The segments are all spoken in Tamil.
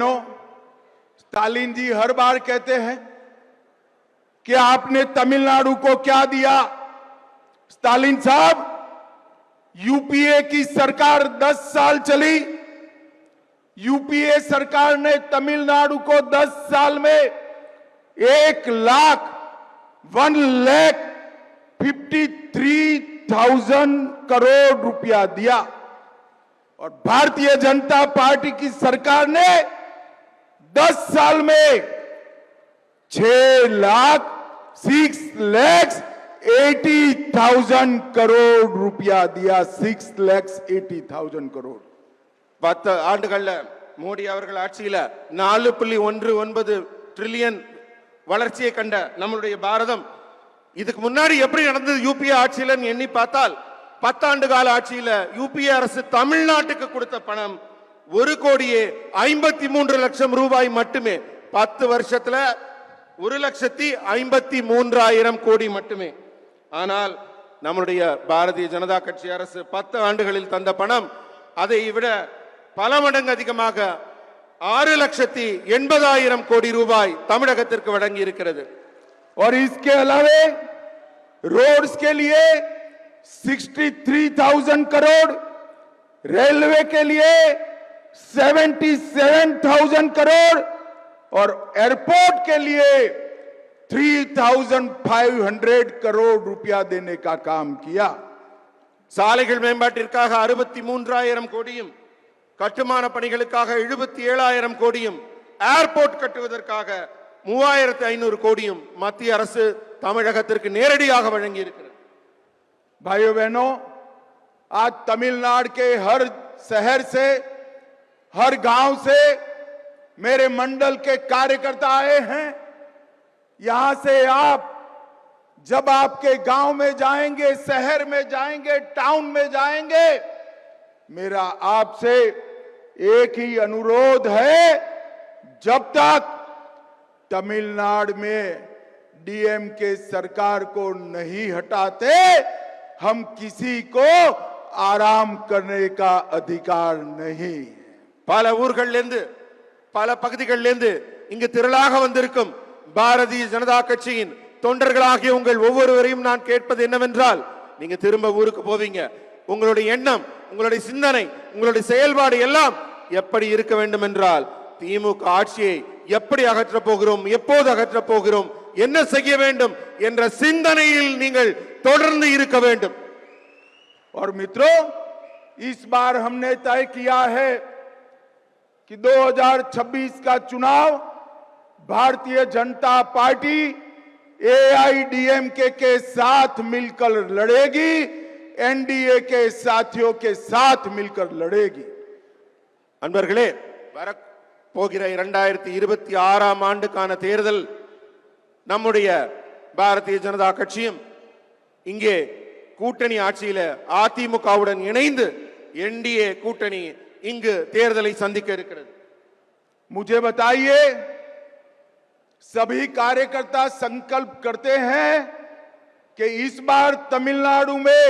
बहनों, स्टालिन जी हर बार कहते हैं कि आपने तमिलनाडु को क्या दिया। स्टालिन साहब, यूपीए की सरकार 10 साल चली। यूपीए सरकार ने तमिलनाडु को 10 साल में 1,53,000 करोड़ रुपया दिया और भारतीय जनता पार्टी की सरकार ने 10 साल में 6,80,000 करोड़ रुपया दिया। 6,80,000 करोड़। 10 ஆண்டுகள்ல மோடி அவர்கள் ஆட்சியில 4.19 ட்ரில்லியன் வளர்ச்சியை கண்ட நம்மளுடைய பாரதம் இதுக்கு முன்னாடி எப்படி நடந்தது யூபிஏ ஆட்சியில எண்ணி பார்த்தால் 10 ஆண்டு கால ஆட்சியில யூபிஏ அரசு தமிழ்நாட்டுக்கு கொடுத்த பணம் 1,53,00,000 ரூபாய் மட்டுமே. 10 வருஷத்துல 1,53,000 கோடி மட்டுமே. ஆனால் நம்முடைய பாரதிய ஜனதா கட்சி அரசு 10 ஆண்டுகளில் தந்த பணம் அதை விட பல மடங்கு அதிகமாக 6,80,000 கோடி ரூபாய் தமிழகத்திற்கு வழங்கி இருக்கிறது. और इसके अलावा रोड्स के लिए 63,000 करोड़, रेलवे के लिए 77,000 करोड़ और एयरपोर्ट के लिए 3,500 करोड़ रुपया देने का काम किया. சாலைகள் மேம்பாட்டிற்காக 63,000 கோடியும், கட்டுமான பணிகளுக்காக 77,000 கோடியும், ஏர்போர்ட் கட்டுவதற்காக 3,500 கோடியும் மத்திய அரசு தமிழகத்திற்கு நேரடியாக வழங்கி இருக்கிறது. भाइयों बहनों, आज तमिलनाडु के हर शहर से, हर गांव से मेरे मंडल के कार्यकर्ता आए हैं. यहां से आप जब आपके गांव में जाएंगे, शहर में जाएंगे, टाउन में जाएंगे, मेरा आपसे एक ही अनुरोध है, जब तक तमिलनाडु में डीएमके सरकार को नहीं हटाते हम किसी को आराम करने का अधिकार नहीं. பல ஊர்களிலிருந்து பல பகுதிகளிலிருந்து இங்கு திரளாக வந்திருக்கும் பாரதிய ஜனதா கட்சியின் தொண்டர்களாகிய உங்கள் ஒவ்வொருவரையும் நான் கேட்பது என்னவென்றால், நீங்க திரும்ப ஊருக்கு போவீங்க, உங்களுடைய எண்ணம், உங்களுடைய சிந்தனை, உங்களுடைய செயல்பாடு எல்லாம் எப்படி இருக்க வேண்டும் என்றால், திமுக ஆட்சியை எப்படி அகற்றப் போகிறோம், எப்போது அகற்றப் போகிறோம், என்ன செய்ய வேண்டும் என்ற சிந்தனையில் நீங்கள் தொடர்ந்து இருக்க வேண்டும். और मित्रों, इस बार हमने तय किया है कि 2026 का चुनाव भारतीय जनता पार्टी एआईडीएमके के साथ मिलकर लड़ेगी, एनडीए के साथियों के साथ मिलकर लड़ेगी. அன்பர்களே, வரப்போகிற 2026 ஆண்டுக்கான தேர்தல் நம்முடைய பாரதிய ஜனதா கட்சியும் இங்கே கூட்டணி ஆட்சியில அதிமுகவுடன் இணைந்து என்டிஏ கூட்டணி இங்கு தேர்தலை சந்திக்க இருக்கிறது. मुझे बताइए, सभी कार्यकर्ता संकल्प करते हैं कि इस बार तमिलनाडु में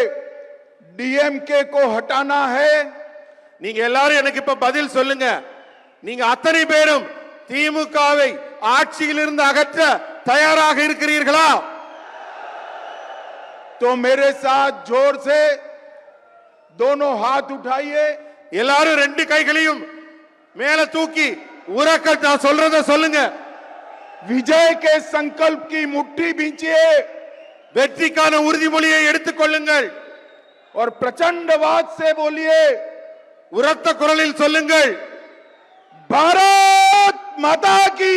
डीएमके को हटाना है. நீங்க எல்லாரும் எனக்கு இப்ப பதில் சொல்லுங்க. நீங்க அத்தனை பேரும் திமுகவை ஆட்சியிலிருந்து அகற்ற தயாராக இருக்கிறீர்களா? तो मेरे साथ जोर से दोनों हाथ उठाइए. எல்லாரும் ரெண்டு கைகளையும் மேல தூக்கி உரக்க நான் சொல்றத சொல்லுங்க. विजय के संकल्प की मुट्ठी भींचिए. வெற்றிக்கான உறுதிமொழியை எடுத்துக் கொள்ளுங்கள். और प्रचंडवाद से बोलिए. உரத்த குரலில் சொல்லுங்கள். भारत माता की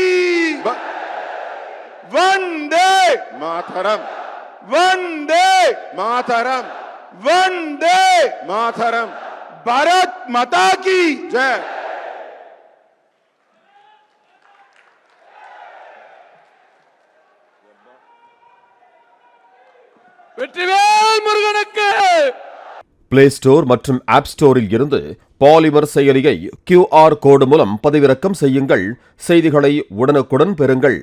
वंदे मातरम, वंदे मातरम, वंदे मातरम. भारत माता की जय. வெற்றிவேல் முருகனுக்கு. பிளே ஸ்டோர் மற்றும் ஆப் ஸ்டோரில் இருந்து பாலிமர் செயலியை QR கோடு மூலம் பதிவிறக்கம் செய்யுங்கள். செய்திகளை உடனுக்குடன் பெறுங்கள்.